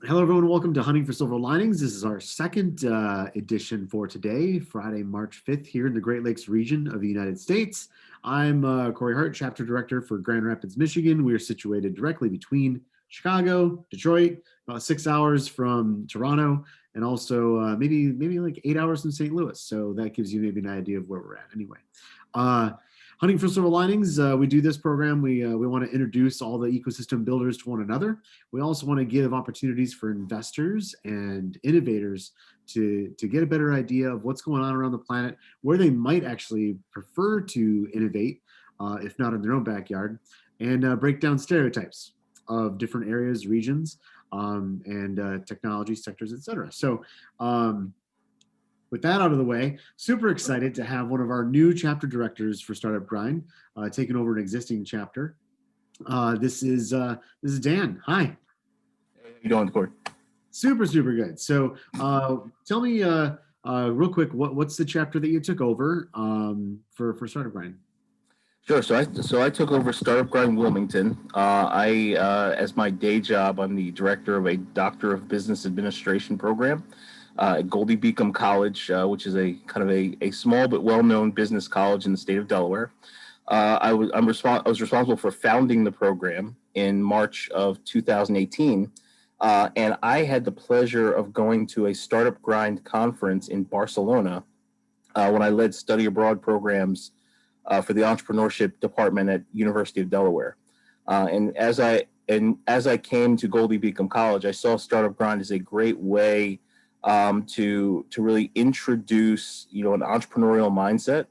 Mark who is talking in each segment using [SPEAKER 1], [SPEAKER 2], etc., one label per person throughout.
[SPEAKER 1] Hello, everyone. Welcome to Hunting for Silver Linings. This is our second edition for today, Friday, March 5th, here in the Great Lakes region of the United States. I'm Corey Hart, Chapter Director for Grand Rapids, Michigan. We are situated directly between Chicago, Detroit, about 6 hours from Toronto, and also maybe like 8 hours from St. Louis. So that gives you maybe an idea of where we're at. Anyway, uh, Hunting for Silver Linings, we do this program. We want to introduce all the ecosystem builders to one another. We also want to give opportunities for investors and innovators to get a better idea of what's going on around the planet, where they might actually prefer to innovate, if not in their own backyard, and break down stereotypes of different areas, regions, and technology sectors, etc. So, with that out of the way, super excited to have one of our new chapter directors for Startup Grind, taking over an existing chapter. This is Dan. Hi.
[SPEAKER 2] How you doing, Corey?
[SPEAKER 1] Super good. So, tell me real quick, what's the chapter that you took over for Startup Grind?
[SPEAKER 2] Sure. So I took over Startup Grind Wilmington. I as my day job, I'm the director of a Doctor of Business Administration program at Goldie Beacom College, which is a kind of a small but well-known business college in the state of Delaware. I was responsible for founding the program in March of 2018, and I had the pleasure of going to a Startup Grind conference in Barcelona when I led study abroad programs for the entrepreneurship department at University of Delaware. And as I came to Goldie Beacom College, I saw Startup Grind as a great way to really introduce an entrepreneurial mindset,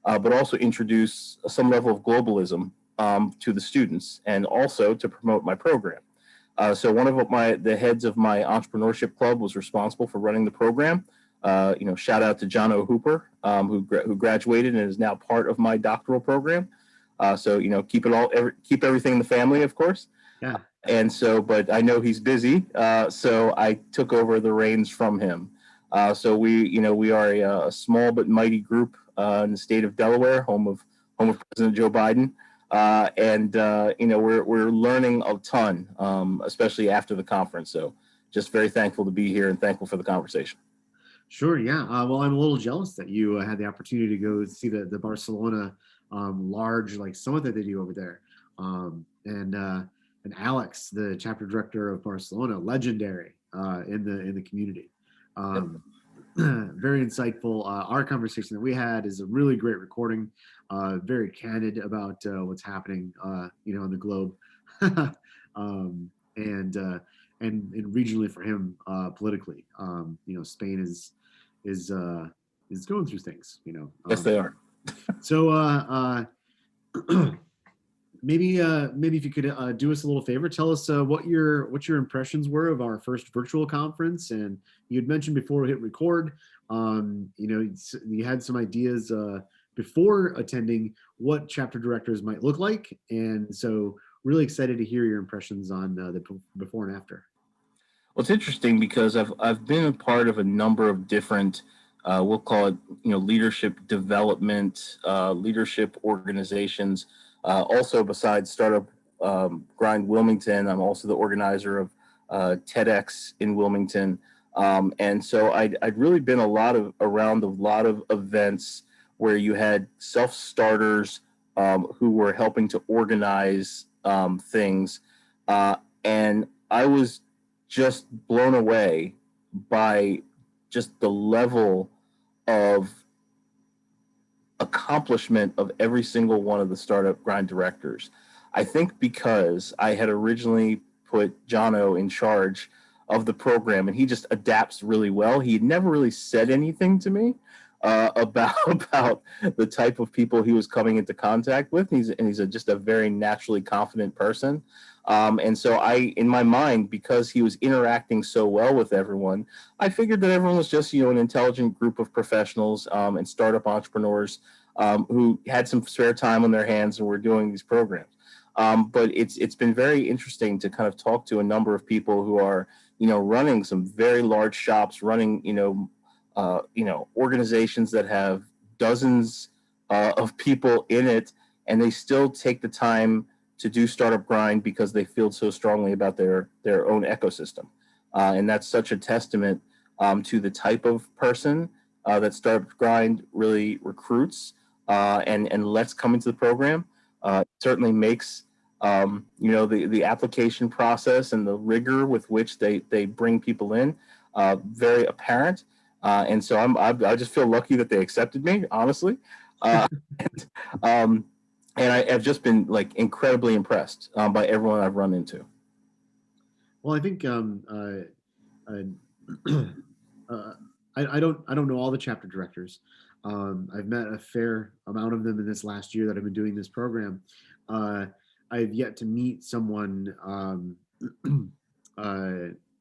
[SPEAKER 2] but also introduce some level of globalism to the students, and also to promote my program. So one of the heads of my entrepreneurship club was responsible for running the program. Shout out to John O. Hooper, who graduated and is now part of my doctoral program. So keep everything in the family, of course.
[SPEAKER 1] Yeah.
[SPEAKER 2] And so, but I know he's busy, so I took over the reins from him. So we are a small but mighty group in the state of Delaware, home of President Joe Biden. We're learning a ton, especially after the conference. So just very thankful to be here and thankful for the conversation.
[SPEAKER 1] Sure. Yeah. Well, I'm a little jealous that you had the opportunity to go see the Barcelona large like summit that they do over there. And Alex, the chapter director of Barcelona, legendary in the community. Um, Very insightful. Our conversation that we had is a really great recording, very candid about what's happening, on the globe, um, and, uh, and regionally for him, politically. Spain is going through things.
[SPEAKER 2] Yes, they are.
[SPEAKER 1] So maybe if you could do us a little favor, tell us what your impressions were of our first virtual conference. And you had mentioned before we hit record, you had some ideas before attending what chapter directors might look like, and so really excited to hear your impressions on the before and after.
[SPEAKER 2] Well, it's interesting because I've been a part of a number of different, we'll call it, leadership development, leadership organizations. Also, besides Startup Grind Wilmington, I'm also the organizer of TEDx in Wilmington, and so I'd really been around a lot of events where you had self starters who were helping to organize things, and I was just blown away by just the level of accomplishment of every single one of the Startup Grind directors. I think because I had originally put Jono in charge of the program, and he just adapts really well. He had never really said anything to me about the type of people he was coming into contact with. He's just a very naturally confident person. And so in my mind, because he was interacting so well with everyone, I figured that everyone was just, an intelligent group of professionals and startup entrepreneurs who had some spare time on their hands and were doing these programs. But it's been very interesting to kind of talk to a number of people who are, running some very large shops, running, organizations that have dozens of people in it, and they still take the time to do Startup Grind because they feel so strongly about their own ecosystem. And that's such a testament to the type of person that Startup Grind really recruits and lets come into the program. It certainly makes the application process and the rigor with which they bring people in very apparent. And so I just feel lucky that they accepted me, honestly. And, and I've just been like incredibly impressed by everyone I've run into.
[SPEAKER 1] Well, I think I don't know all the chapter directors. I've met a fair amount of them in this last year that I've been doing this program. I've yet to meet someone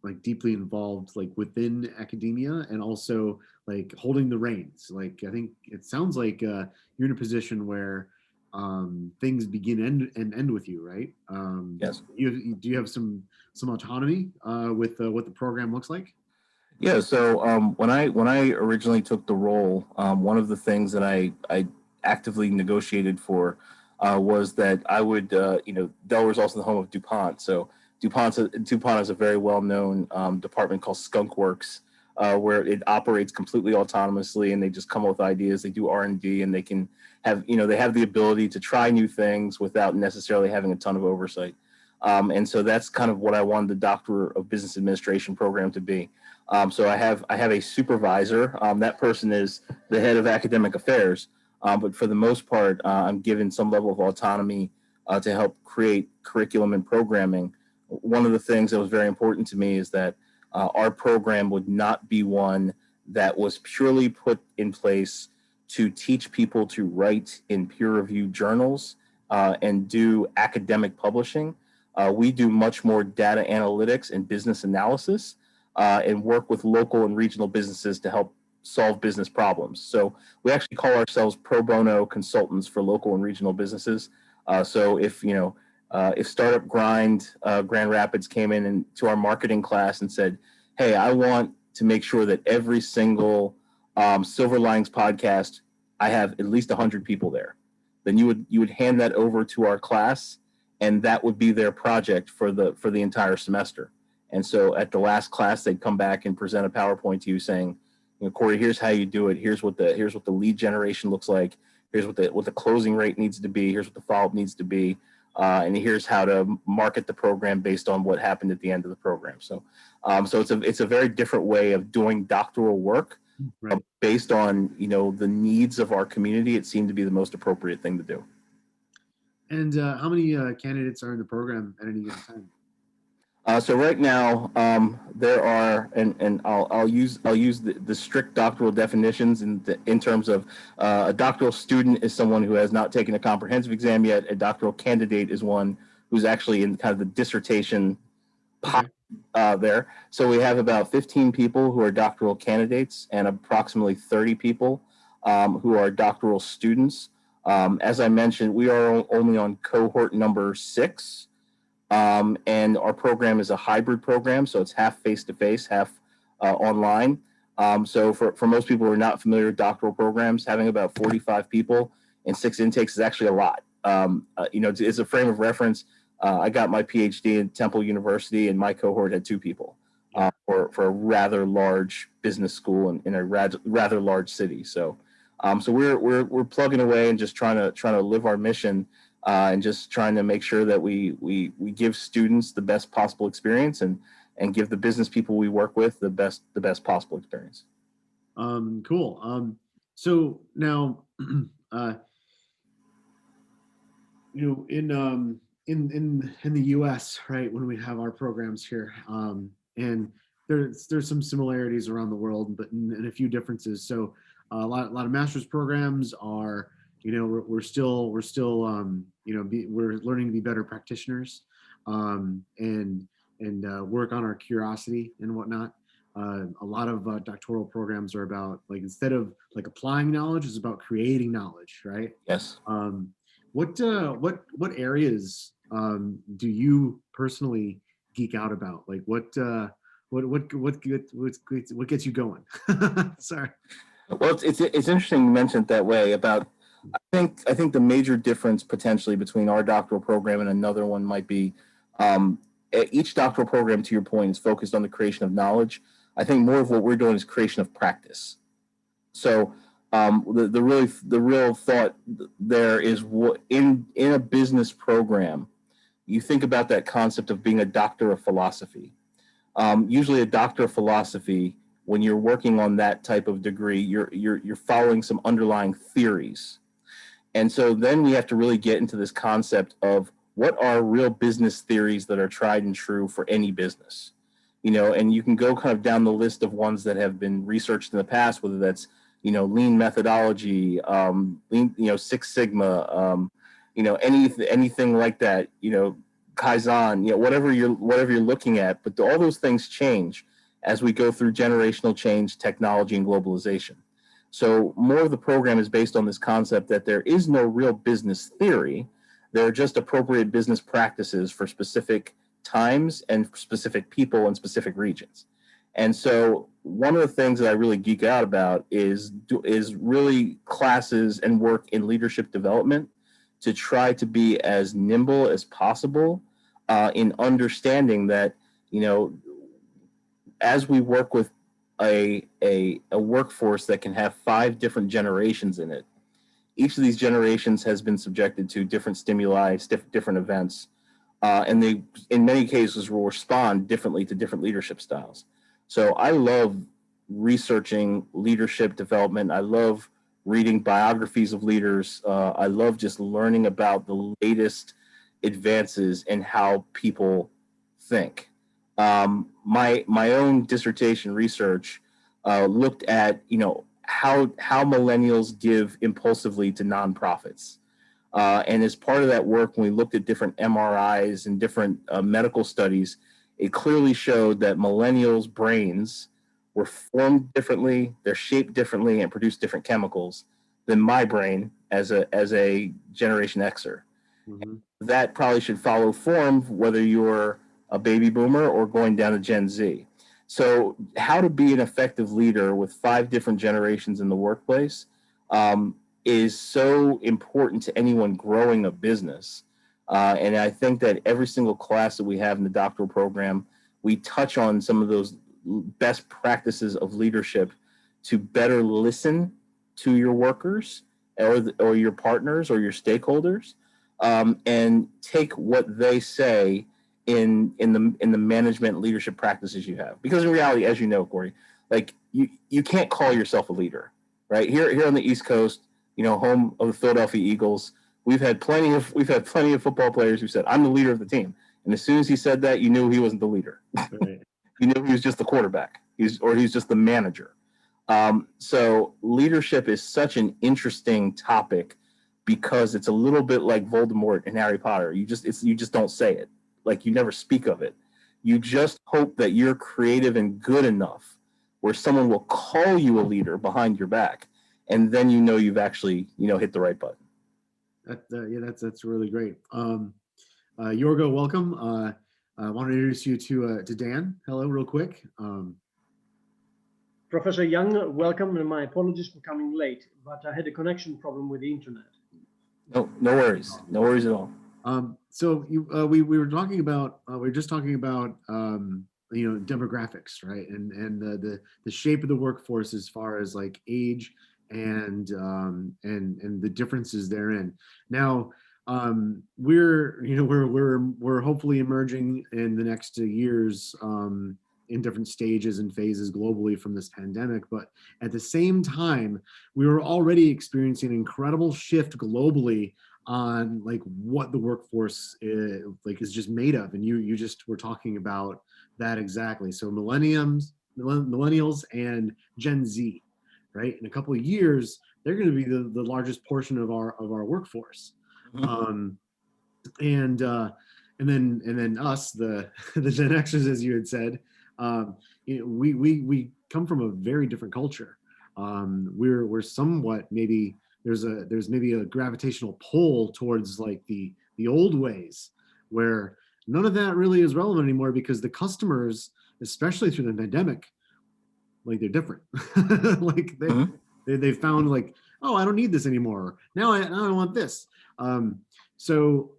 [SPEAKER 1] like deeply involved, like within academia, and also like holding the reins. Like I think it sounds like you're in a position where things begin and end with you, right?
[SPEAKER 2] Yes.
[SPEAKER 1] Do you have some autonomy with what the program looks like?
[SPEAKER 2] Yeah. So when I originally took the role, one of the things that I actively negotiated for was that I would, Delaware is also the home of DuPont. So DuPont has a very well known department called Skunk Works, where it operates completely autonomously, and they just come up with ideas. They do R&D, and they can have, they have the ability to try new things without necessarily having a ton of oversight. And so that's kind of what I wanted the Doctor of Business Administration program to be. So I have a supervisor. That person is the head of academic affairs. But for the most part, I'm given some level of autonomy to help create curriculum and programming. One of the things that was very important to me is that our program would not be one that was purely put in place to teach people to write in peer-reviewed journals and do academic publishing. We do much more data analytics and business analysis and work with local and regional businesses to help solve business problems. So we actually call ourselves pro bono consultants for local and regional businesses. So if Startup Grind Grand Rapids came in and to our marketing class and said, "Hey, I want to make sure that every single Silver Linings podcast, I have at least 100 people there," then you would hand that over to our class, and that would be their project for the entire semester. And so at the last class, they'd come back and present a PowerPoint to you saying, "Corey, here's how you do it. Here's what the lead generation looks like. Here's what the closing rate needs to be. Here's what the follow-up needs to be. And here's how to market the program based on what happened at the end of the program." So it's a very different way of doing doctoral work.
[SPEAKER 1] Right.
[SPEAKER 2] Based on the needs of our community. It seemed to be the most appropriate thing to do.
[SPEAKER 1] And how many candidates are in the program at any given time?
[SPEAKER 2] So right now there are, and I'll use the strict doctoral definitions in terms of a doctoral student is someone who has not taken a comprehensive exam yet. A doctoral candidate is one who's actually in kind of the dissertation pot there. So we have about 15 people who are doctoral candidates and approximately 30 people who are doctoral students. As I mentioned, we are only on cohort number 6. And our program is a hybrid program, so it's half face-to-face, half online. So for most people who are not familiar with doctoral programs, having about 45 people and 6 intakes is actually a lot. It's a frame of reference. I got my PhD at Temple University, and my cohort had 2 people for a rather large business school in a rather large city. So we're plugging away and just trying to live our mission. And just trying to make sure that we give students the best possible experience and give the business people we work with the best possible experience.
[SPEAKER 1] Cool. So now, in the U.S., right, when we have our programs here, and there's some similarities around the world, but and a few differences. So a lot of master's programs are, we're still we're learning to be better practitioners, and work on our curiosity and whatnot. A lot of doctoral programs are about, like, instead of like applying knowledge, it's about creating knowledge, right?
[SPEAKER 2] Yes.
[SPEAKER 1] What areas do you personally geek out about? Like what gets you going? Sorry.
[SPEAKER 2] Well, it's interesting you mentioned it that way about. I think the major difference potentially between our doctoral program and another one might be each doctoral program, to your point, is focused on the creation of knowledge. I think more of what we're doing is creation of practice. So the real thought there is what in a business program, you think about that concept of being a doctor of philosophy. Usually, a doctor of philosophy, when you're working on that type of degree, you're following some underlying theories, and so then we have to really get into this concept of what are real business theories that are tried and true for any business. And you can go kind of down the list of ones that have been researched in the past, whether that's lean methodology, lean, Six Sigma, anything like that, Kaizen, whatever you're looking at. But all those things change as we go through generational change, technology, and globalization. So more of the program is based on this concept that there is no real business theory. There are just appropriate business practices for specific times and specific people in specific regions. And so one of the things that I really geek out about is really classes and work in leadership development to try to be as nimble as possible in understanding that, as we work with a workforce that can have 5 different generations in it, each of these generations has been subjected to different stimuli, different events, and they, in many cases, will respond differently to different leadership styles. So I love researching leadership development. I love reading biographies of leaders. I love just learning about the latest advances in how people think. My own dissertation research looked at how millennials give impulsively to nonprofits. And as part of that work, when we looked at different MRIs and different medical studies, it clearly showed that millennials' brains were formed differently, they're shaped differently, and produce different chemicals than my brain as a Generation Xer. Mm-hmm. That probably should follow form, whether you're a baby boomer or going down to Gen Z. So how to be an effective leader with 5 different generations in the workplace is so important to anyone growing a business. And I think that every single class that we have in the doctoral program, we touch on some of those best practices of leadership to better listen to your workers or your partners or your stakeholders, and take what they say in the management leadership practices you have. Because in reality, as you know, Corey, like you can't call yourself a leader, right? Here on the East Coast, home of the Philadelphia Eagles, we've had plenty of football players who said, "I'm the leader of the team," and as soon as he said that, you knew he wasn't the leader. Right. You knew he was just the quarterback. He's just the manager. So leadership is such an interesting topic because it's a little bit like Voldemort and Harry Potter. You just don't say it. Like, you never speak of it. You just hope that you're creative and good enough where someone will call you a leader behind your back, and then you've actually hit the right button.
[SPEAKER 1] That's really great. Yorgo, welcome. I want to introduce you to Dan. Hello, real quick.
[SPEAKER 3] Professor Young, welcome, and my apologies for coming late, but I had a connection problem with the internet.
[SPEAKER 2] No worries. No worries at all.
[SPEAKER 1] So we were talking about demographics, right? And the shape of the workforce as far as like age and the differences therein. Now, we're hopefully emerging in the next years in different stages and phases globally from this pandemic, but at the same time, we were already experiencing an incredible shift globally on like what the workforce is just made of, and you just were talking about that exactly. So millennials and Gen Z, right? In a couple of years, they're going to be the largest portion of our workforce. Mm-hmm. And then us, the Gen Xers, as you had said, we come from a very different culture. We're somewhat maybe there's maybe a gravitational pull towards like the old ways, where none of that really is relevant anymore because the customers, especially through the pandemic, like they're different. Like they found like, oh, I don't need this anymore. Now I want this. So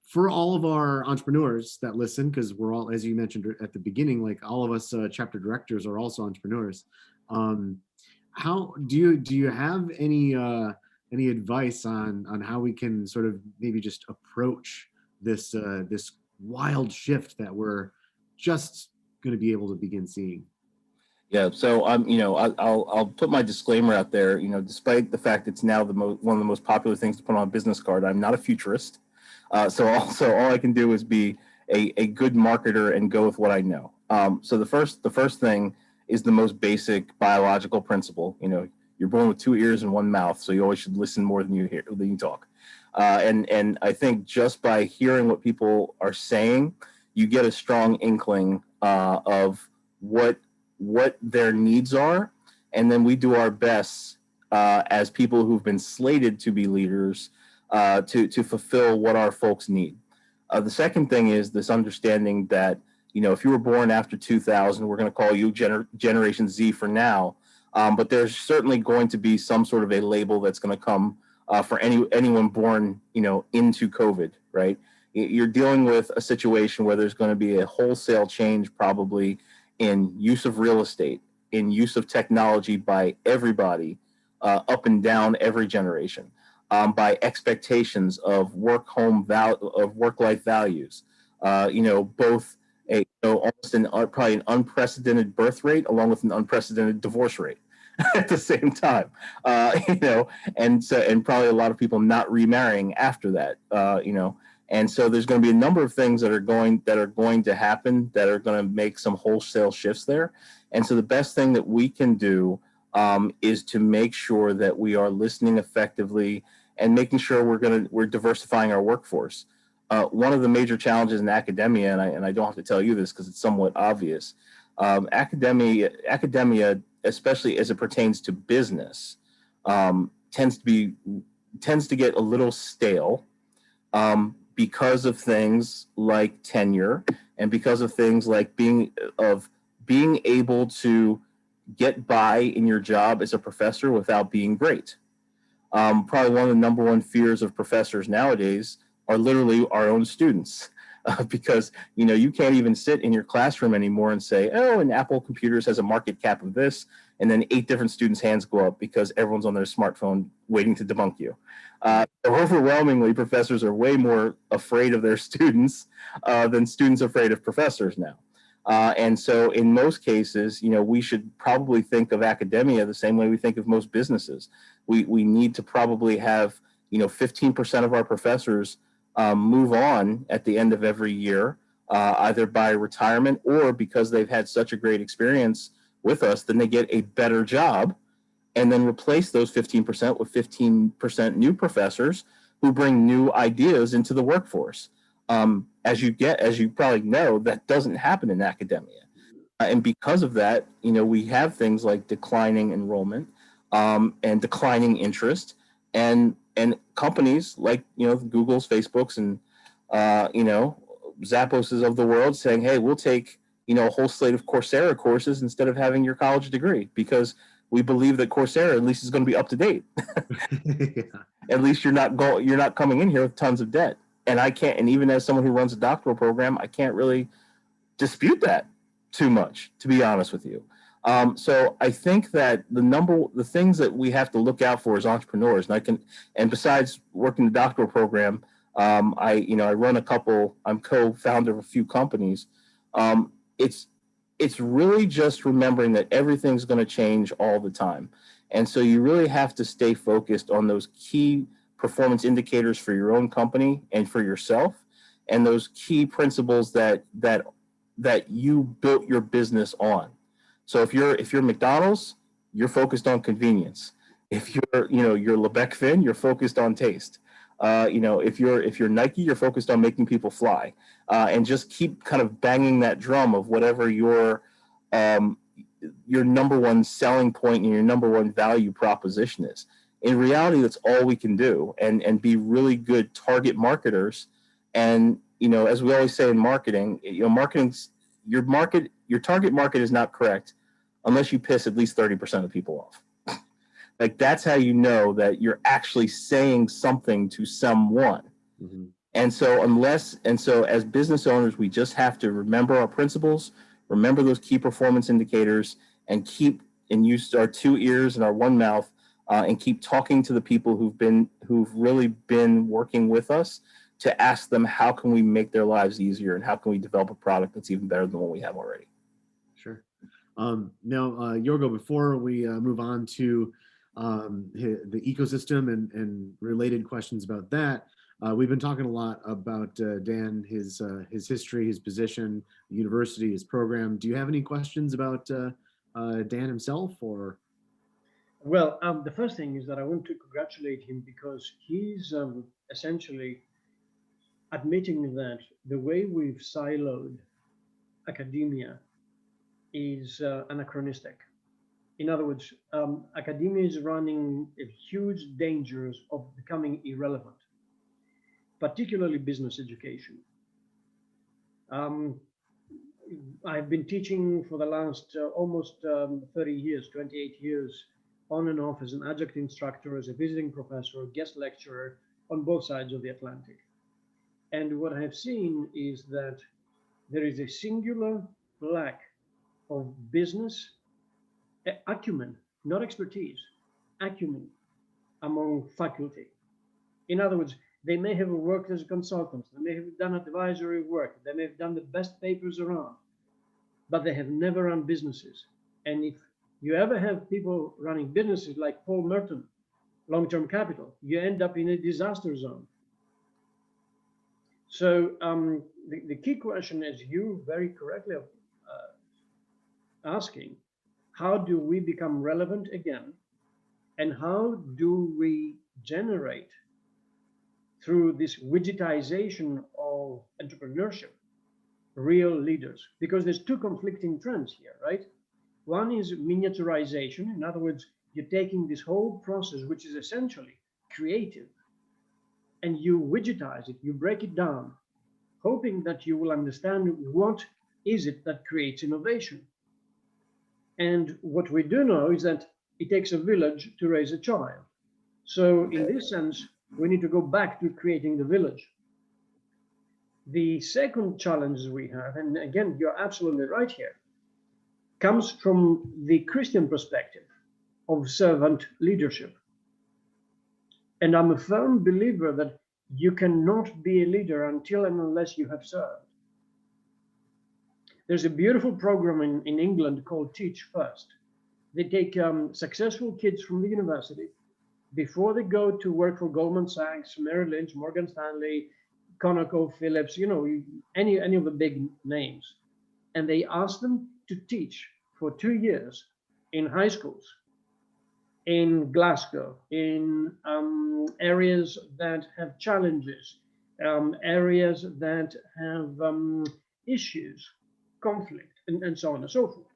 [SPEAKER 1] for all of our entrepreneurs that listen, because we're all, as you mentioned at the beginning, like all of us chapter directors are also entrepreneurs. How do you have any advice on how we can sort of maybe just approach this wild shift that we're just going to be able to begin seeing?
[SPEAKER 2] Yeah, so I'll put my disclaimer out there. Despite the fact it's now one of the most popular things to put on a business card, I'm not a futurist. So all I can do is be a good marketer and go with what I know. So the first thing is the most basic biological principle. You're born with two ears and one mouth, so you always should listen more than you talk. And I think just by hearing what people are saying, you get a strong inkling of what their needs are, and then we do our best as people who've been slated to be leaders to fulfill what our folks need. The second thing is this understanding that if you were born after 2000, we're going to call you Generation Z for now, but there's certainly going to be some sort of a label that's going to come for anyone born into COVID, right? You're dealing with a situation where there's going to be a wholesale change probably in use of real estate, in use of technology by everybody, up and down every generation, by expectations of work-life values. Both almost probably an unprecedented birth rate along with an unprecedented divorce rate at the same time. And probably a lot of people not remarrying after that. And so there's going to be a number of things that are going to happen that are going to make some wholesale shifts there. And so the best thing that we can do is to make sure that we are listening effectively and making sure we're diversifying our workforce. One of the major challenges in academia, and I don't have to tell you this because it's somewhat obvious, academia, especially as it pertains to business, tends to get a little stale. Because of things like tenure and because of things like being able to get by in your job as a professor without being great. Probably one of the number one fears of professors nowadays are literally our own students, because you can't even sit in your classroom anymore and say, oh, and Apple Computers has a market cap of this, and then 8 different students' hands go up because everyone's on their smartphone waiting to debunk you. Overwhelmingly, professors are way more afraid of their students than students are afraid of professors now. And so in most cases, we should probably think of academia the same way we think of most businesses. We need to probably have 15% of our professors move on at the end of every year, either by retirement or because they've had such a great experience with us, then they get a better job, and then replace those 15% with 15% new professors who bring new ideas into the workforce. As you probably know, that doesn't happen in academia. And because of that, we have things like declining enrollment and declining interest, and companies like Google's, Facebook's, and Zappos of the world saying, hey, we'll take a whole slate of Coursera courses instead of having your college degree, because we believe that Coursera at least is going to be up to date. Yeah. At least you're not coming in here with tons of debt. And I can't, and even as someone who runs a doctoral program, I can't really dispute that too much, to be honest with you. So I think that the things that we have to look out for as entrepreneurs, and besides working the doctoral program, I run a couple, I'm co-founder of a few companies. It's really just remembering that everything's going to change all the time. And so you really have to stay focused on those key performance indicators for your own company and for yourself, and those key principles that you built your business on. So if you're McDonald's, you're focused on convenience. If you're Lebec Fin, you're focused on taste. If you're Nike, you're focused on making people fly, and just keep kind of banging that drum of whatever your number one selling point and your number one value proposition is. In reality, that's all we can do, and be really good target marketers. And as we always say in marketing, your target market is not correct unless you piss at least 30% of people off. Like, that's how you know that you're actually saying something to someone.
[SPEAKER 1] Mhm.
[SPEAKER 2] And so as business owners, we just have to remember our principles, remember those key performance indicators, and use our two ears and our one mouth, and keep talking to the people who've really been working with us, to ask them, how can we make their lives easier, and how can we develop a product that's even better than what we have already?
[SPEAKER 1] Sure. Now, Yorgo, before we move on to the ecosystem and related questions about that, we've been talking a lot about Dan, his history, his position, the university, his program. Do you have any questions about Dan himself, or?
[SPEAKER 3] Well, the first thing is that I want to congratulate him because he's essentially admitting that the way we've siloed academia is anachronistic. In other words, academia is running huge dangers of becoming irrelevant, particularly business education. I've been teaching for the last almost 30 years, 28 years, on and off as an adjunct instructor, as a visiting professor, guest lecturer on both sides of the Atlantic. And what I have seen is that there is a singular lack of business acumen, not expertise, acumen among faculty. In other words, they may have worked as consultants, they may have done advisory work, they may have done the best papers around, but they have never run businesses. And if you ever have people running businesses like Paul Merton, long-term capital, you end up in a disaster zone. So the key question, as you very correctly asking, how do we become relevant again? And how do we generate, through this widgetization of entrepreneurship, real leaders? Because there's two conflicting trends here, right? One is miniaturization. In other words, you're taking this whole process, which is essentially creative, and you widgetize it, you break it down, hoping that you will understand what is it that creates innovation. And what we do know is that it takes a village to raise a child. So in this sense, we need to go back to creating the village. The second challenge we have, and again, you're absolutely right here, comes from the Christian perspective of servant leadership. And I'm a firm believer that you cannot be a leader until and unless you have served. There's a beautiful program in England called Teach First. They take successful kids from the university before they go to work for Goldman Sachs, Merrill Lynch, Morgan Stanley, ConocoPhillips, any of the big names. And they ask them to teach for 2 years in high schools, in Glasgow, in areas that have challenges, areas that have issues, conflict, and so on and so forth.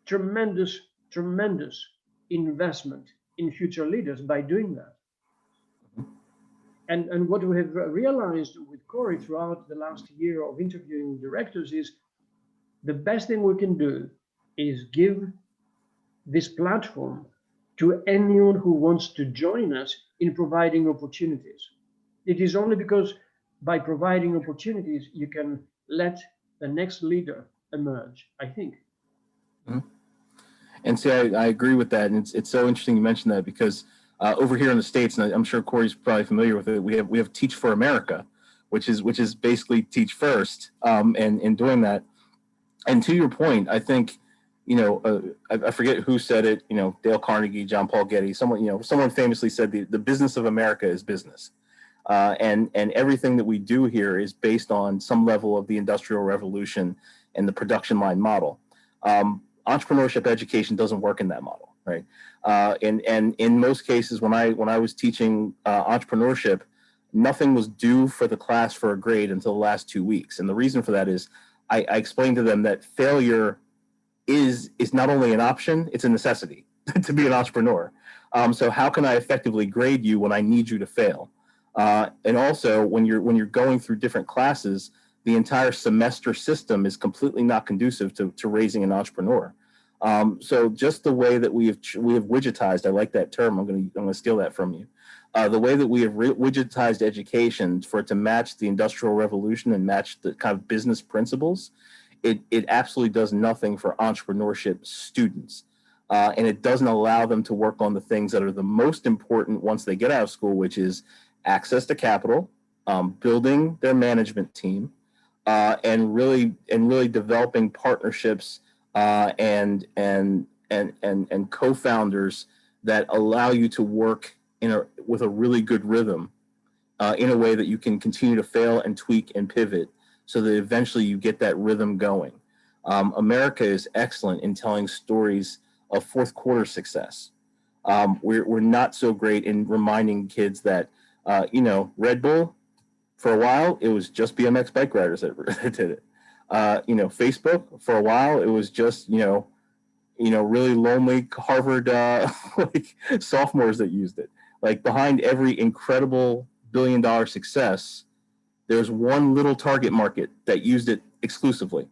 [SPEAKER 3] Tremendous, tremendous investment in future leaders by doing that. And what we have realized with Corey throughout the last year of interviewing directors is the best thing we can do is give this platform to anyone who wants to join us in providing opportunities. It is only because by providing opportunities, you can let the next leader emerge, I think.
[SPEAKER 2] Mm-hmm. And see, I agree with that. And it's so interesting you mentioned that, because over here in the States, and I'm sure Corey's probably familiar with it, we have Teach for America, which is basically Teach First, and in doing that. And to your point, I think, I forget who said it, Dale Carnegie, John Paul Getty, someone famously said the business of America is business. And everything that we do here is based on some level of the Industrial Revolution and the production line model. Entrepreneurship education doesn't work in that model, right? And in most cases, when I was teaching entrepreneurship, nothing was due for the class for a grade until the last 2 weeks. And the reason for that is I explained to them that failure is not only an option, it's a necessity to be an entrepreneur. So how can I effectively grade you when I need you to fail? And also when you're going through different classes, the entire semester system is completely not conducive to raising an entrepreneur. So just the way that we have widgetized, I like that term. I'm going to steal that from you. the way that we have widgetized education for it to match the Industrial Revolution and match the kind of business principles, it absolutely does nothing for entrepreneurship students. And it doesn't allow them to work on the things that are the most important once they get out of school, which is access to capital, building their management team, and really developing partnerships and co-founders that allow you to work with a really good rhythm, in a way that you can continue to fail and tweak and pivot so that eventually you get that rhythm going. America is excellent in telling stories of fourth quarter success. We're not so great in reminding kids that, Red Bull, for a while, it was just BMX bike riders that did it. Facebook, for a while, it was just, really lonely Harvard like sophomores that used it. Like, behind every incredible billion-dollar success, there's one little target market that used it exclusively.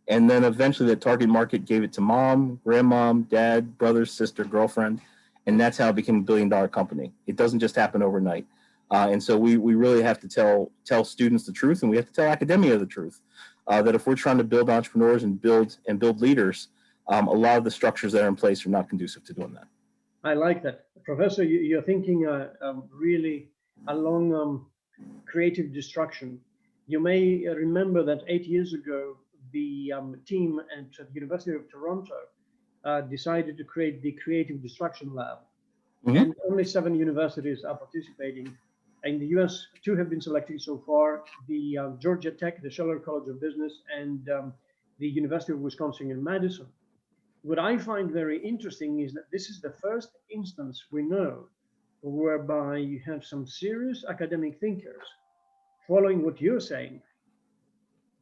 [SPEAKER 2] And then eventually that target market gave it to mom, grandmom, dad, brother, sister, girlfriend. And that's how it became a billion-dollar company. It doesn't just happen overnight. And so we really have to tell students the truth, and we have to tell academia the truth, that if we're trying to build entrepreneurs and build leaders, a lot of the structures that are in place are not conducive to doing that.
[SPEAKER 3] I like that. Professor, you're thinking really along creative destruction. You may remember that 8 years ago, the team at the University of Toronto decided to create the Creative Destruction Lab. Mm-hmm. And only 7 universities are participating. In the US, 2 have been selected so far, the Georgia Tech, the Scheller College of Business, and the University of Wisconsin in Madison. What I find very interesting is that this is the first instance we know whereby you have some serious academic thinkers following what you're saying,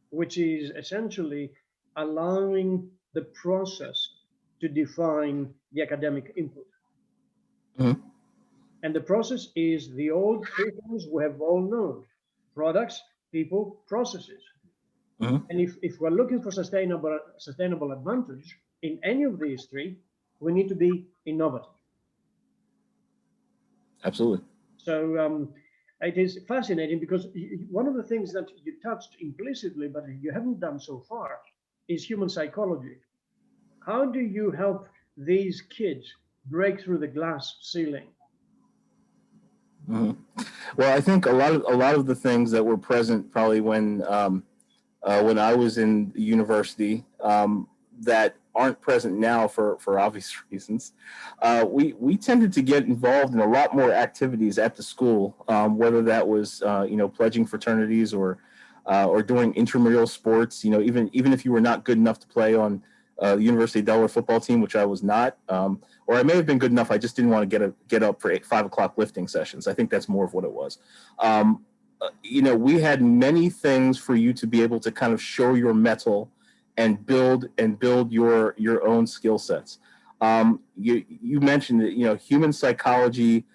[SPEAKER 3] which is essentially allowing the process to define the academic input. Mm-hmm. And the process is the old 3 things we have all known: products, people, processes. Mm-hmm. And if we're looking for sustainable advantage in any of these 3, we need to be innovative.
[SPEAKER 2] Absolutely.
[SPEAKER 3] So it is fascinating because one of the things that you touched implicitly, but you haven't done so far, is human psychology. How do you help these kids break through the glass ceiling?
[SPEAKER 2] Mm-hmm. Well, I think a lot of the things that were present probably when I was in university that aren't present now for obvious reasons. We tended to get involved in a lot more activities at the school, whether that was pledging fraternities or doing intramural sports. Even if you were not good enough to play on the University of Delaware football team, which I was not, or I may have been good enough, I just didn't want to get up for 5 o'clock lifting sessions. I think that's more of what it was. We had many things for you to be able to kind of show your mettle and build your own skill sets. You mentioned that, human psychology,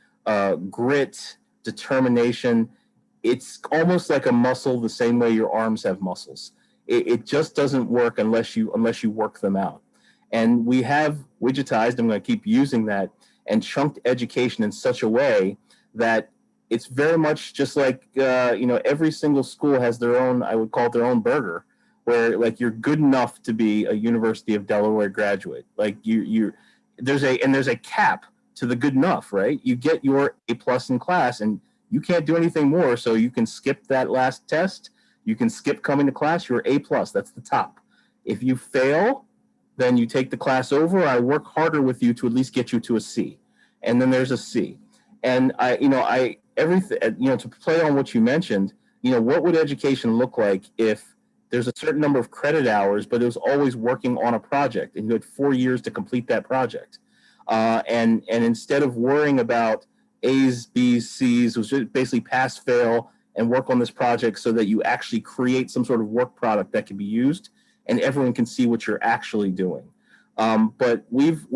[SPEAKER 2] grit, determination. It's almost like a muscle, the same way your arms have muscles. It just doesn't work unless you work them out. And we have widgetized, I'm going to keep using that, and chunked education in such a way that it's very much just like, every single school has their own, I would call it their own burger, where like you're good enough to be a University of Delaware graduate. Like there's a cap to the good enough, right? You get your A+ in class and you can't do anything more. So you can skip that last test. You can skip coming to class. You're A+. That's the top. If you fail, then you take the class over. I work harder with you to at least get you to a C. And then there's a C. And to play on what you mentioned, what would education look like if there's a certain number of credit hours, but it was always working on a project and you had 4 years to complete that project. And instead of worrying about A's, B's, C's, it was just basically pass, fail, and work on this project so that you actually create some sort of work product that can be used and everyone can see what you're actually doing. But we've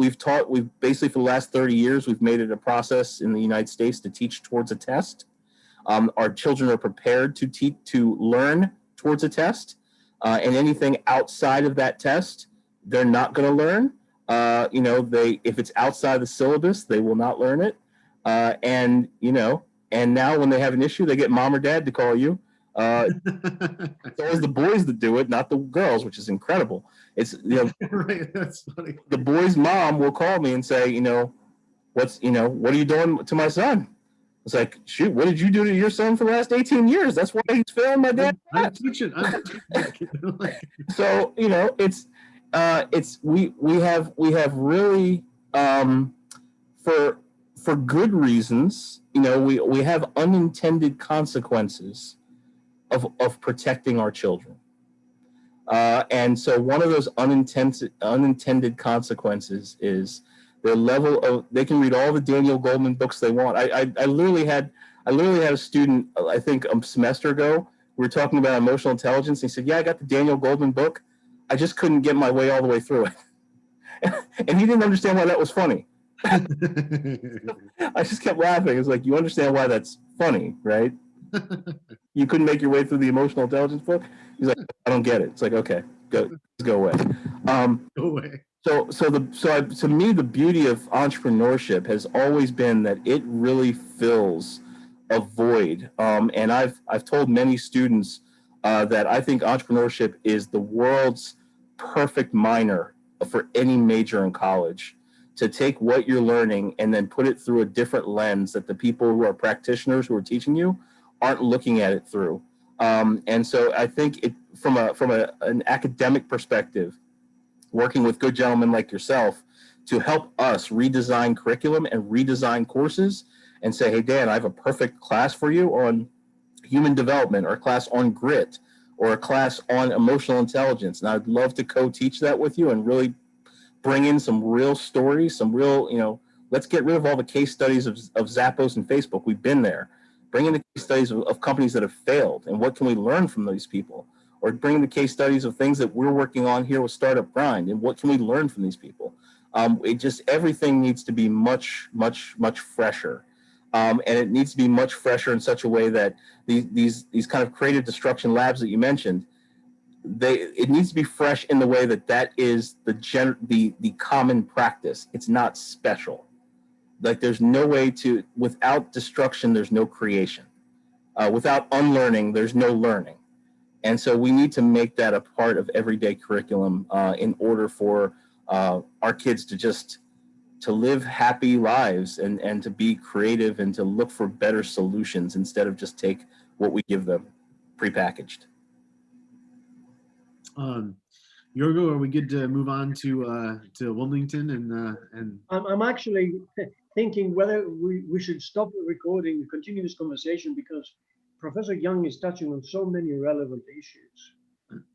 [SPEAKER 2] basically for the last 30 years, we've made it a process in the United States to teach towards a test. Our children are prepared to learn towards a test, and anything outside of that test, they're not going to learn. If it's outside the syllabus, they will not learn it. And and now when they have an issue, they get mom or dad to call you. It's always the boys that do it, not the girls, which is incredible. It's
[SPEAKER 1] right. That's funny.
[SPEAKER 2] The boy's mom will call me and say, what are you doing to my son? It's like, shoot, what did you do to your son for the last 18 years? That's why he's failing my dad.
[SPEAKER 1] I'm teaching that kid.
[SPEAKER 2] So we have really for good reasons, we have unintended consequences of protecting our children. And so one of those unintended consequences is their level of, they can read all the Daniel Goleman books they want. I literally had a student, I think a semester ago, we were talking about emotional intelligence. And he said, yeah, I got the Daniel Goleman book. I just couldn't get my way all the way through it. And he didn't understand why that was funny. I just kept laughing. It's like, you understand why that's funny, right? You couldn't make your way through the emotional intelligence book. He's like, I don't get it. It's like, okay, go away.
[SPEAKER 1] Go away.
[SPEAKER 2] So to me, the beauty of entrepreneurship has always been that it really fills a void. And I've told many students that I think entrepreneurship is the world's perfect minor for any major in college, to take what you're learning and then put it through a different lens that the people who are practitioners who are teaching you aren't looking at it through. And so I think it, from an academic perspective, working with good gentlemen like yourself to help us redesign curriculum and redesign courses and say, hey, Dan, I have a perfect class for you on human development, or a class on grit, or a class on emotional intelligence. And I'd love to co-teach that with you and really bring in some real stories, some real, let's get rid of all the case studies of Zappos and Facebook. We've been there. Bring in the case studies of companies that have failed, and what can we learn from these people? Or bring in the case studies of things that we're working on here with Startup Grind, and what can we learn from these people? Everything needs to be much, much, much fresher. And it needs to be much fresher in such a way that these kind of creative destruction labs that you mentioned, it needs to be fresh in the way that is the common practice. It's not special. Like, there's no way without destruction, there's no creation. Without unlearning, there's no learning. And so we need to make that a part of everyday curriculum in order for our kids to live happy lives and to be creative and to look for better solutions instead of just take what we give them prepackaged.
[SPEAKER 1] Yorgo, are we good to move on to Wilmington and?
[SPEAKER 3] I'm actually thinking whether we should stop the recording and continue this conversation, because Professor Young is touching on so many relevant issues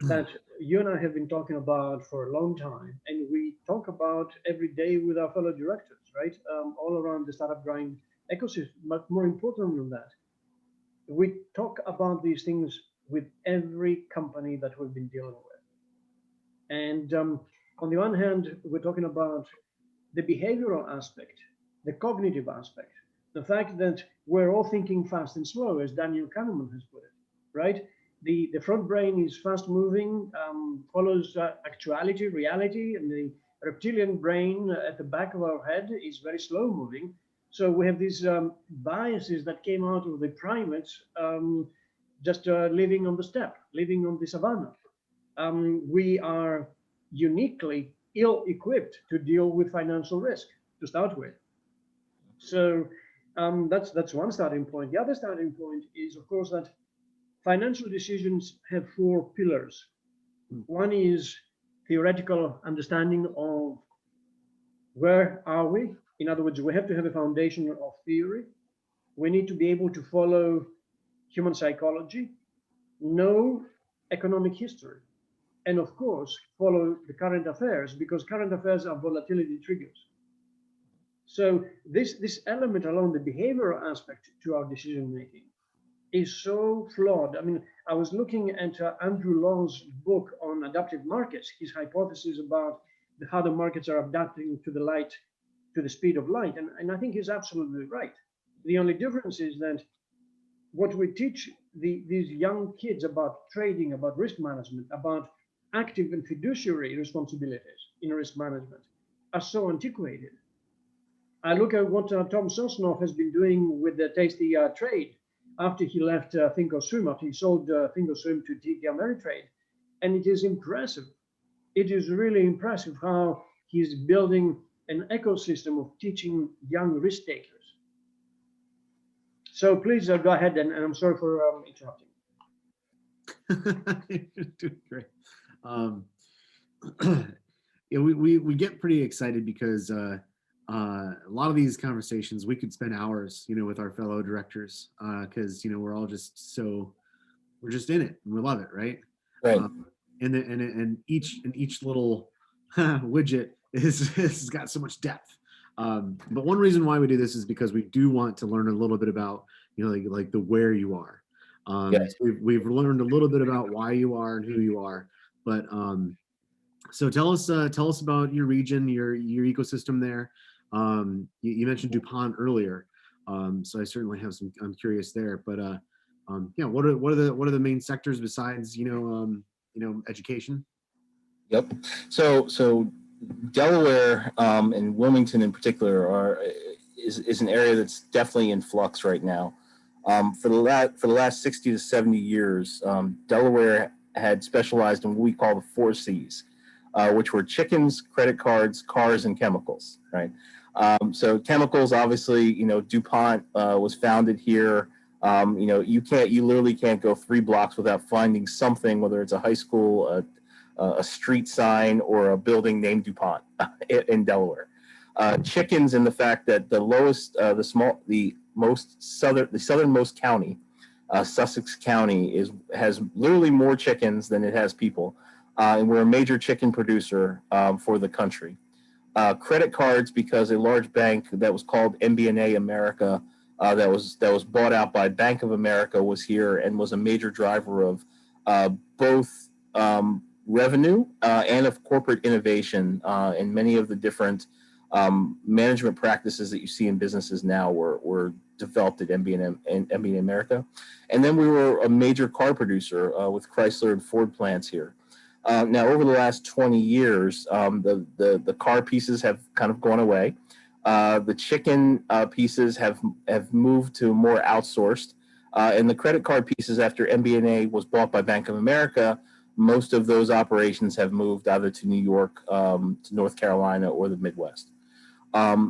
[SPEAKER 3] that you and I have been talking about for a long time, and we talk about every day with our fellow directors, right? All around the Startup Grind ecosystem. But more important than that, we talk about these things with every company that we've been dealing with. And on the one hand, we're talking about the behavioral aspect, the cognitive aspect, the fact that we're all thinking fast and slow, as Daniel Kahneman has put it, right? The front brain is fast moving, follows actuality, reality, and the reptilian brain at the back of our head is very slow moving. So we have these biases that came out of the primates just living on the steppe, living on the savannah. We are uniquely ill-equipped to deal with financial risk to start with. So that's one starting point. The other starting point is, of course, that financial decisions have four pillars. One is theoretical understanding of where are we. In other words, we have to have a foundation of theory. We need to be able to follow human psychology, know economic history, and of course, follow the current affairs, because current affairs are volatility triggers. So this element along the behavioral aspect to our decision making is so flawed. I mean, I was looking at Andrew Long's book on adaptive markets, his hypothesis about how the markets are adapting to the light, to the speed of light. And I think he's absolutely right. The only difference is that what we teach these young kids about trading, about risk management, about active and fiduciary responsibilities in risk management are so antiquated. I look at what Tom Sosnoff has been doing with the Tasty Trade after he left Thinkorswim, after he sold Thinkorswim to TD Ameritrade. And it is impressive. It is really impressive how he's building an ecosystem of teaching young risk takers. So please go ahead, and I'm sorry for interrupting.
[SPEAKER 1] You're doing great. Yeah, we get pretty excited because a lot of these conversations we could spend hours, with our fellow directors, because we're all just we're just in it and we love it, right?
[SPEAKER 2] Right.
[SPEAKER 1] And each little widget has got so much depth. But one reason why we do this is because we do want to learn a little bit about like the where you are.
[SPEAKER 2] Yes.
[SPEAKER 1] So we've learned a little bit about why you are and who you are, but so tell us about your region, your ecosystem there. You mentioned DuPont earlier, so I certainly have some. I'm curious there, but yeah, what are the main sectors besides education?
[SPEAKER 2] Yep. So Delaware and Wilmington in particular is an area that's definitely in flux right now. For the last 60 to 70 years, Delaware had specialized in what we call the 4 C's, which were chickens, credit cards, cars, and chemicals. Right. So chemicals, obviously, DuPont was founded here. You literally can't go 3 blocks without finding something, whether it's a high school, a street sign, or a building named DuPont in Delaware. Chickens, in the fact that the southernmost county, Sussex County, has literally more chickens than it has people, and we're a major chicken producer for the country. Credit cards, because a large bank that was called MBNA America, that was bought out by Bank of America, was here and was a major driver of both revenue and of corporate innovation, and many of the different management practices that you see in businesses now were developed at MBNA America. And then we were a major car producer with Chrysler and Ford plants here. Now, over the last 20 years, the car pieces have kind of gone away. The chicken pieces have moved to more outsourced. And the credit card pieces, after MBNA was bought by Bank of America, most of those operations have moved either to New York, to North Carolina, or the Midwest.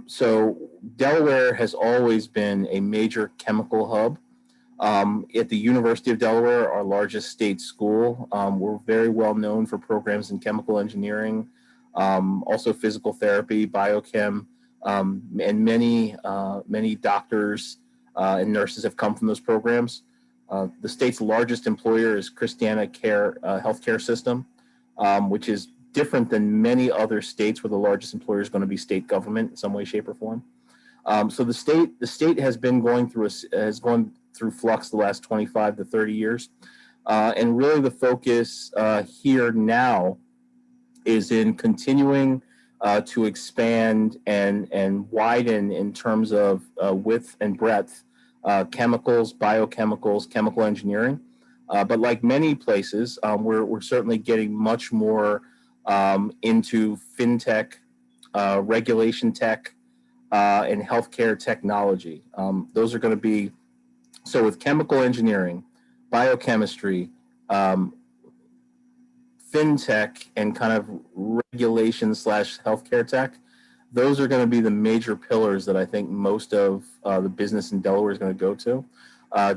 [SPEAKER 2] So Delaware has always been a major chemical hub. At the University of Delaware, our largest state school, we're very well known for programs in chemical engineering, also physical therapy, biochem, and many doctors and nurses have come from those programs. The state's largest employer is Christiana Healthcare System, which is different than many other states where the largest employer is going to be state government in some way, shape, or form. So the state has been going through flux the last 25 to 30 years, and really the focus here now is in continuing to expand and widen in terms of width and breadth, chemicals, biochemicals, chemical engineering. But like many places, we're certainly getting much more into fintech, regulation tech, and healthcare technology. Those are going to be, so with chemical engineering, biochemistry, fintech, and kind of regulation / healthcare tech, those are going to be the major pillars that I think most of the business in Delaware is going to go to.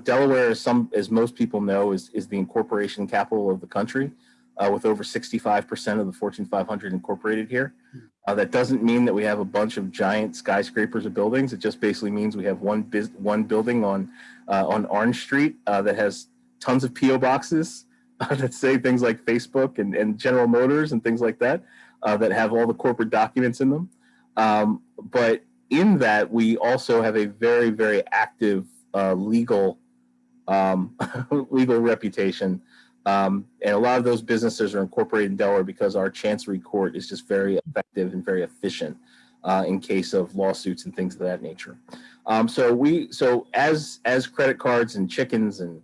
[SPEAKER 2] Delaware, as most people know, is the incorporation capital of the country, with over 65% of the Fortune 500 incorporated here. That doesn't mean that we have a bunch of giant skyscrapers or buildings. It just basically means we have one building on Orange Street that has tons of PO boxes that say things like Facebook and General Motors and things like that, that have all the corporate documents in them. But in that, we also have a very, very active legal reputation. And a lot of those businesses are incorporated in Delaware because our Chancery Court is just very effective and very efficient in case of lawsuits and things of that nature. So as credit cards and chickens and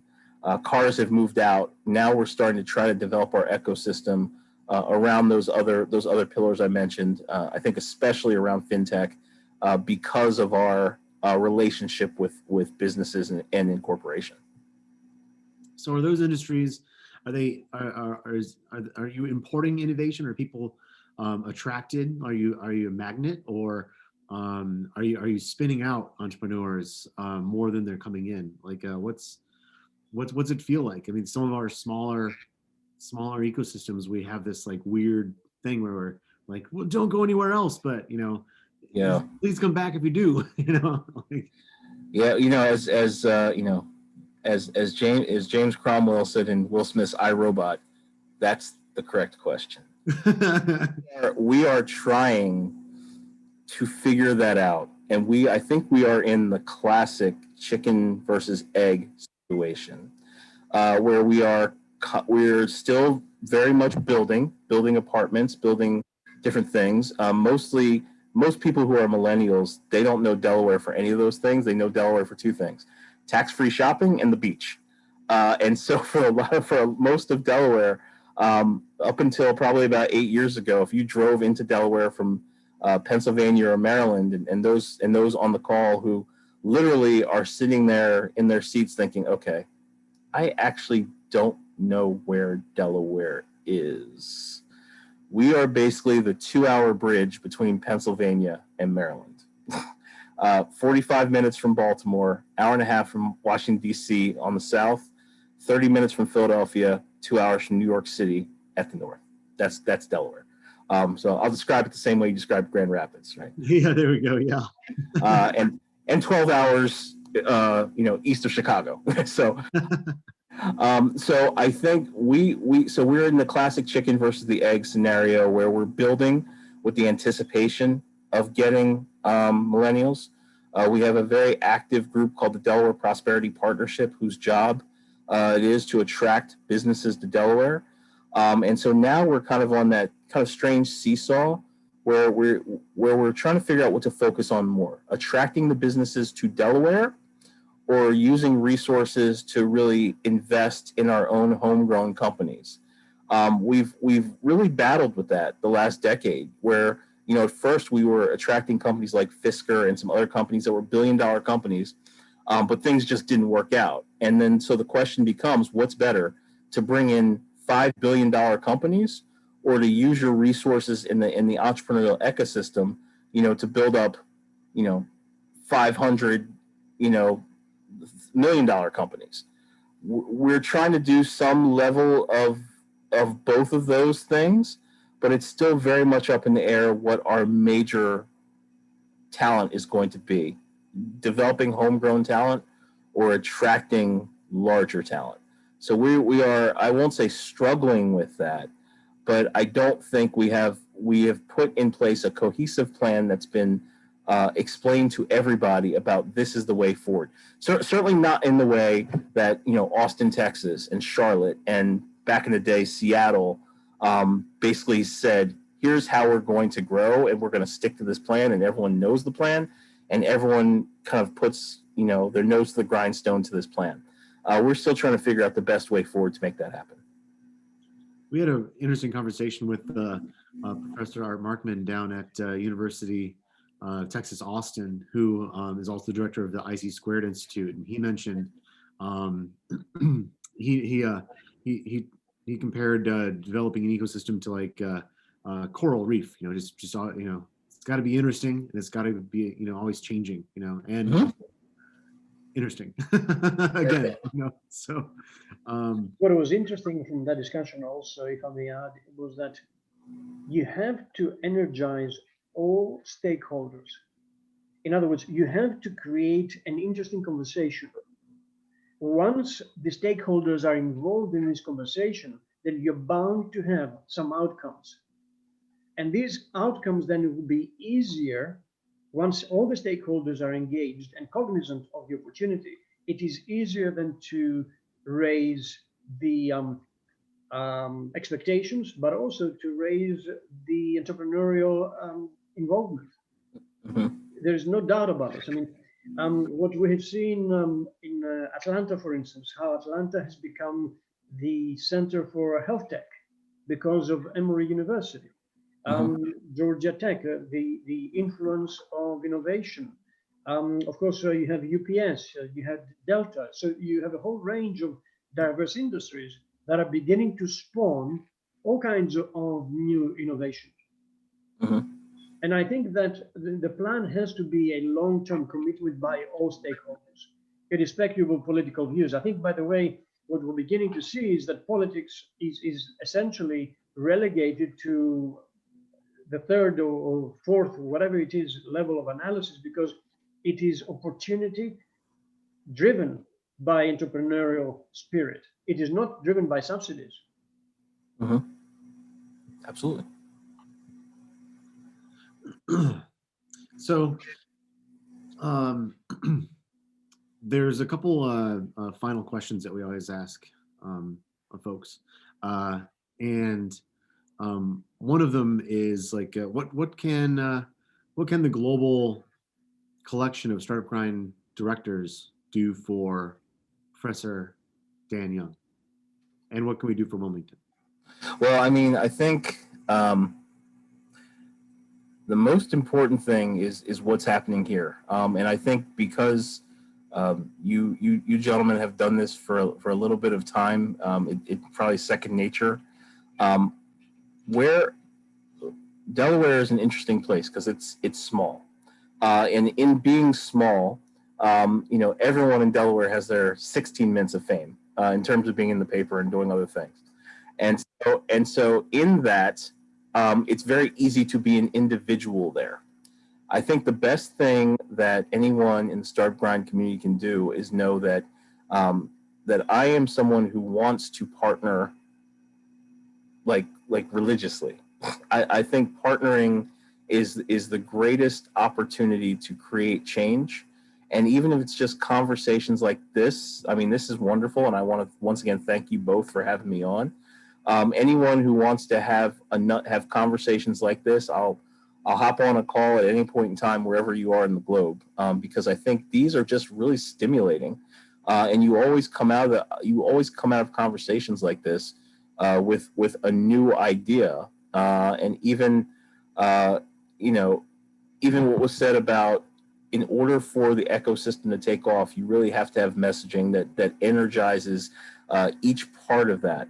[SPEAKER 2] cars have moved out, now we're starting to try to develop our ecosystem around those other pillars I mentioned. I think especially around fintech because of our relationship with businesses and in corporation.
[SPEAKER 1] So are those industries, are you importing innovation? Are people attracted? Are you a magnet, or are you spinning out entrepreneurs more than they're coming in? Like what's it feel like? I mean, some of our smaller ecosystems, we have this like weird thing where we're like, well, don't go anywhere else, but
[SPEAKER 2] Yeah.
[SPEAKER 1] please come back if you do. Like,
[SPEAKER 2] Yeah, as James Cromwell said in Will Smith's I, Robot, that's the correct question. We are trying to figure that out, and I think we are in the classic chicken versus egg situation, where we're still very much building apartments, building different things. Most people who are millennials, they don't know Delaware for any of those things. They know Delaware for two things: tax-free shopping and the beach. And so for most of Delaware, up until probably about 8 years ago, if you drove into Delaware from Pennsylvania or Maryland, and those on the call who literally are sitting there in their seats thinking, okay, I actually don't know where Delaware is. We are basically the 2-hour bridge between Pennsylvania and Maryland. 45 minutes from Baltimore, hour and a half from Washington, D.C. on the south, 30 minutes from Philadelphia, 2 hours from New York City at the north. That's Delaware. So I'll describe it the same way you described Grand Rapids, right?
[SPEAKER 1] Yeah, there we go. Yeah.
[SPEAKER 2] And 12 hours, east of Chicago. So I think we're in the classic chicken versus the egg scenario, where we're building with the anticipation of getting millennials. We have a very active group called the Delaware Prosperity Partnership, whose job it is to attract businesses to Delaware. And so now we're kind of on that kind of strange seesaw where we're trying to figure out what to focus on more: attracting the businesses to Delaware, or using resources to really invest in our own homegrown companies. We've really battled with that the last decade, where at first we were attracting companies like Fisker and some other companies that were billion-dollar companies, but things just didn't work out. And then so the question becomes, what's better, to bring in $5 billion companies, or to use your resources in the entrepreneurial ecosystem, to build up, 500, $1 million companies. We're trying to do some level of both of those things, but it's still very much up in the air what our major talent is going to be: developing homegrown talent or attracting larger talent. So we are, I won't say struggling with that, but I don't think we have put in place a cohesive plan that's been explained to everybody about this is the way forward. So, certainly not in the way that Austin, Texas, and Charlotte, and back in the day Seattle, basically said, here's how we're going to grow, and we're going to stick to this plan, and everyone knows the plan, and everyone kind of puts their nose to the grindstone to this plan. We're still trying to figure out the best way forward to make that happen.
[SPEAKER 1] We had an interesting conversation with Professor Art Markman down at University Texas Austin, who is also the director of the IC Squared Institute, and he mentioned he compared developing an ecosystem to like coral reef. It's got to be interesting, and it's got to be always changing. And interesting again. So
[SPEAKER 3] what was interesting from that discussion also, if I may add, was that you have to energize all stakeholders. In other words, you have to create an interesting conversation. Once the stakeholders are involved in this conversation, then you're bound to have some outcomes. And these outcomes then will be easier once all the stakeholders are engaged and cognizant of the opportunity. It is easier than to raise the expectations, but also to raise the entrepreneurial involvement.
[SPEAKER 2] Mm-hmm.
[SPEAKER 3] There's no doubt about it. I mean, what we have seen in Atlanta, for instance, how Atlanta has become the center for health tech because of Emory University. Georgia Tech, the influence of innovation. Of course, you have UPS, you have Delta. So you have a whole range of diverse industries that are beginning to spawn all kinds of new innovations. And I think that the plan has to be a long-term commitment by all stakeholders, irrespective of political views. I think, by the way, what we're beginning to see is that politics is essentially relegated to the third or fourth, whatever it is, level of analysis, because it is opportunity driven by entrepreneurial spirit. It is not driven by subsidies.
[SPEAKER 2] Absolutely.
[SPEAKER 1] So there's a couple final questions that we always ask of folks, and one of them is like, what can the global collection of Startup Grind directors do for Professor Dan Young, and what can we do for Wilmington?
[SPEAKER 2] Well, I mean, I think the most important thing is what's happening here, and I think because you gentlemen have done this for a little bit of time, it's probably second nature. Where Delaware is an interesting place because it's small, and in being small, everyone in Delaware has their 16 minutes of fame in terms of being in the paper and doing other things, and so in that, it's very easy to be an individual there. I think the best thing that anyone in the Startup Grind community can do is know that that I am someone who wants to partner like religiously. I think partnering is the greatest opportunity to create change. And even if it's just conversations like this, I mean, this is wonderful. And I want to once again thank you both for having me on. Anyone who wants to have conversations like this, I'll hop on a call at any point in time wherever you are in the globe, because I think these are just really stimulating, and you always come out of conversations like this with a new idea, and even what was said about, in order for the ecosystem to take off, you really have to have messaging that energizes each part of that.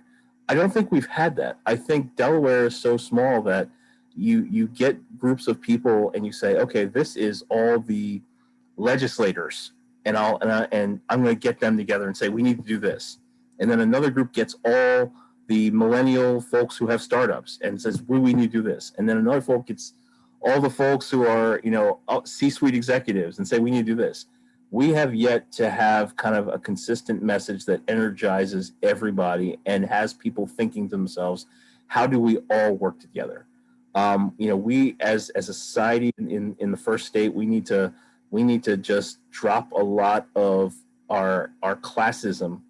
[SPEAKER 2] I don't think we've had that. I think Delaware is so small that you get groups of people and you say, okay, this is all the legislators, and I'm going to get them together and say we need to do this, and then another group gets all the millennial folks who have startups and says we need to do this, and then another folk gets all the folks who are C-suite executives and say we need to do this. We have yet to have kind of a consistent message that energizes everybody and has people thinking to themselves, how do we all work together? We as a society in the first state, we need to just drop a lot of our classism,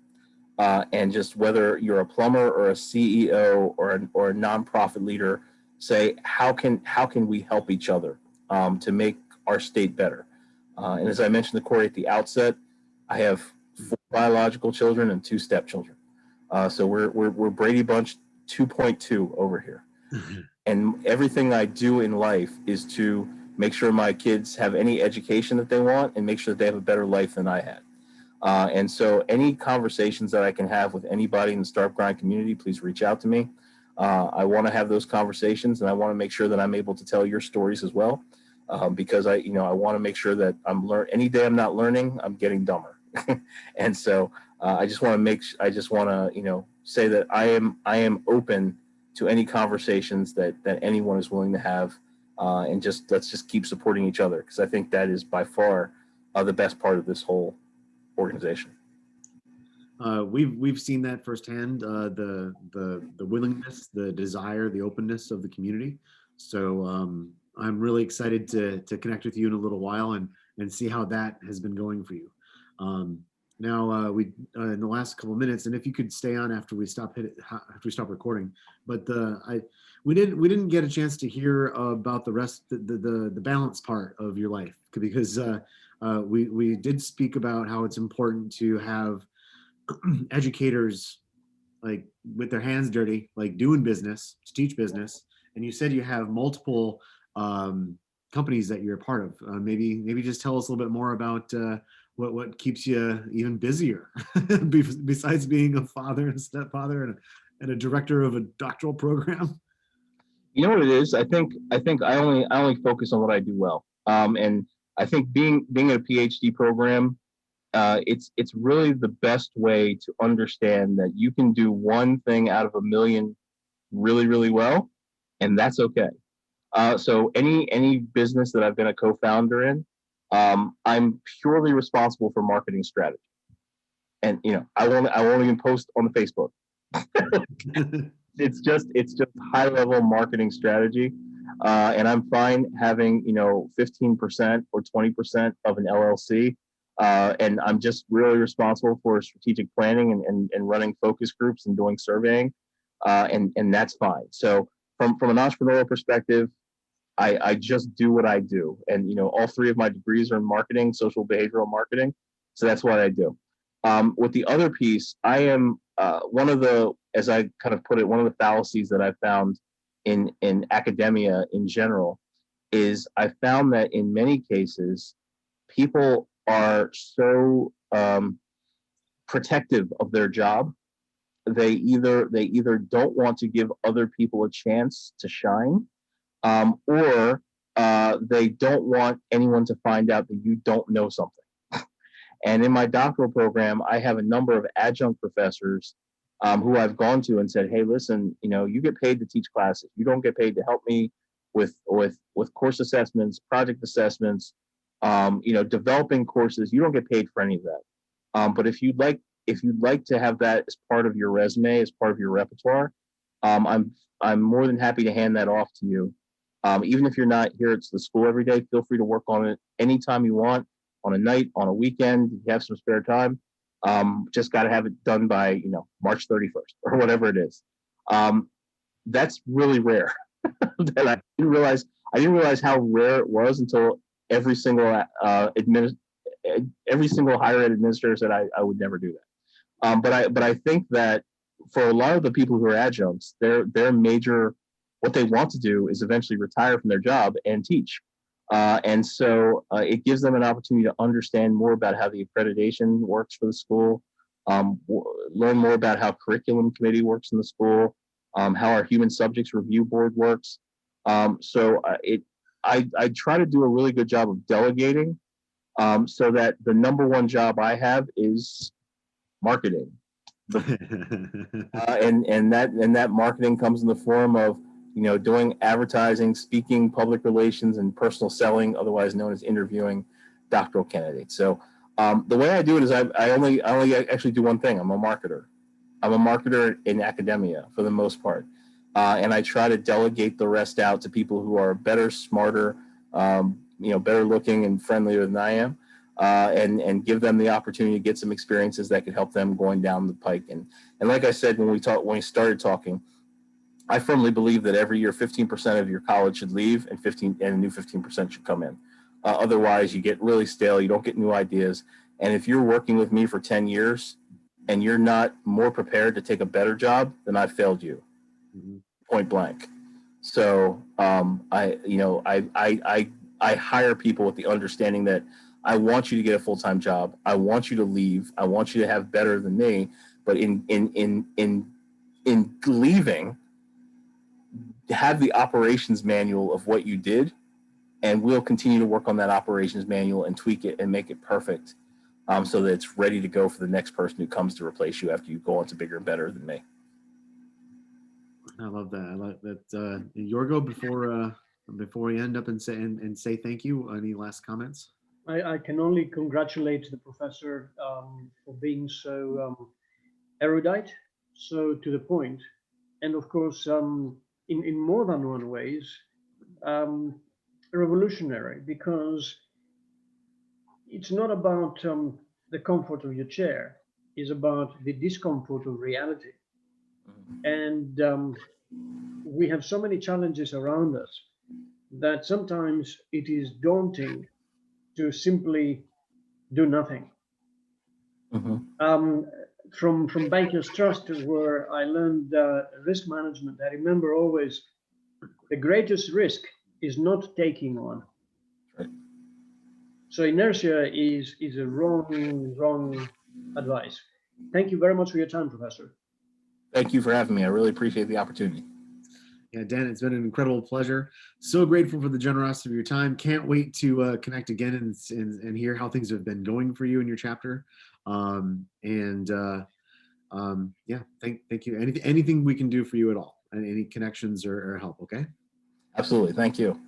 [SPEAKER 2] and just, whether you're a plumber or a CEO or a nonprofit leader, say how can we help each other to make our state better. And as I mentioned to Corey at the outset, I have 4 biological children and 2 stepchildren. So we're Brady Bunch 2.2 over here. And everything I do in life is to make sure my kids have any education that they want and make sure that they have a better life than I had. And so any conversations that I can have with anybody in the Startup Grind community, please reach out to me. I want to have those conversations, and I want to make sure that I'm able to tell your stories as well. Because I want to make sure that any day I'm not learning, I'm getting dumber. And so I just want to say that I am open to any conversations that anyone is willing to have, and let's just keep supporting each other, because I think that is by far the best part of this whole organization.
[SPEAKER 1] We've seen that firsthand, the willingness, the desire, the openness of the community. So I'm really excited to connect with you in a little while and see how that has been going for you. Now we in the last couple of minutes, and if you could stay on after we stop recording, but we didn't get a chance to hear about the rest, the balance part of your life, because we did speak about how it's important to have educators like with their hands dirty, like doing business, to teach business, And you said you have multiple companies that you're a part of. Maybe just tell us a little bit more about what keeps you even busier besides being a father and a stepfather and a director of a doctoral program.
[SPEAKER 2] You know what it is? I only focus on what I do well. And I think being in a PhD program, it's really the best way to understand that you can do one thing out of a million really, really well, and that's okay. So any business that I've been a co-founder in, I'm purely responsible for marketing strategy. And I won't even post on the Facebook. It's just high level marketing strategy, and I'm fine having 15% or 20% of an LLC, and I'm just really responsible for strategic planning and running focus groups and doing surveying, and that's fine. So from an entrepreneurial perspective, I just do what I do, and all three of my degrees are in marketing, social behavioral marketing, so that's what I do. With the other piece, I am one of the, as I kind of put it, one of the fallacies that I found in academia in general is I found that in many cases, people are so protective of their job. They either don't want to give other people a chance to shine, or they don't want anyone to find out that you don't know something. And in my doctoral program, I have a number of adjunct professors who I've gone to and said, "Hey, listen, you get paid to teach classes. You don't get paid to help me with course assessments, project assessments, developing courses. You don't get paid for any of that. But if you'd like to have that as part of your resume, as part of your repertoire, I'm more than happy to hand that off to you. Even if you're not here at the school every day, feel free to work on it anytime you want." On a night, on a weekend, if you have some spare time, just got to have it done by March 31st or whatever it is. That's really rare. That I didn't realize how rare it was until every single higher ed administrator said I would never do that. But I think that for a lot of the people who are adjuncts, their major, what they want to do is eventually retire from their job and teach. And so it gives them an opportunity to understand more about how the accreditation works for the school, learn more about how curriculum committee works in the school, how our human subjects review board works. So I try to do a really good job of delegating, so that the number one job I have is marketing. And that marketing comes in the form of doing advertising, speaking, public relations, and personal selling, otherwise known as interviewing doctoral candidates. So the way I do it is I only actually do one thing. I'm a marketer. I'm a marketer in academia for the most part, and I try to delegate the rest out to people who are better, smarter, better looking and friendlier than I am, and give them the opportunity to get some experiences that could help them going down the pike. And like I said when we started talking, I firmly believe that every year 15% of your college should leave and a new 15% should come in. Otherwise, you get really stale. You don't get new ideas. And if you're working with me for 10 years and you're not more prepared to take a better job, then I failed you, point blank. So I hire people with the understanding that I want you to get a full-time job. I want you to leave. I want you to have better than me. But in leaving, have the operations manual of what you did, and we'll continue to work on that operations manual and tweak it and make it perfect, so that it's ready to go for the next person who comes to replace you after you go on to bigger and better than me.
[SPEAKER 1] I love that. I like that. Yorgo, before we end up and say thank you, any last comments?
[SPEAKER 3] I can only congratulate the professor for being so erudite, so to the point, and of course in more than one ways revolutionary, because it's not about the comfort of your chair, it's about the discomfort of reality. And we have so many challenges around us that sometimes it is daunting to simply do nothing. From Baker's Trust, where I learned risk management, I remember always the greatest risk is not taking on.
[SPEAKER 2] Right.
[SPEAKER 3] So inertia is a wrong advice. Thank you very much for your time, Professor.
[SPEAKER 2] Thank you for having me. I really appreciate the opportunity.
[SPEAKER 1] Yeah, Dan, it's been an incredible pleasure. So grateful for the generosity of your time. Can't wait to connect again and hear how things have been going for you in your chapter. Yeah, thank you. Anything we can do for you at all? Any connections or help? Okay.
[SPEAKER 2] Absolutely. Thank you.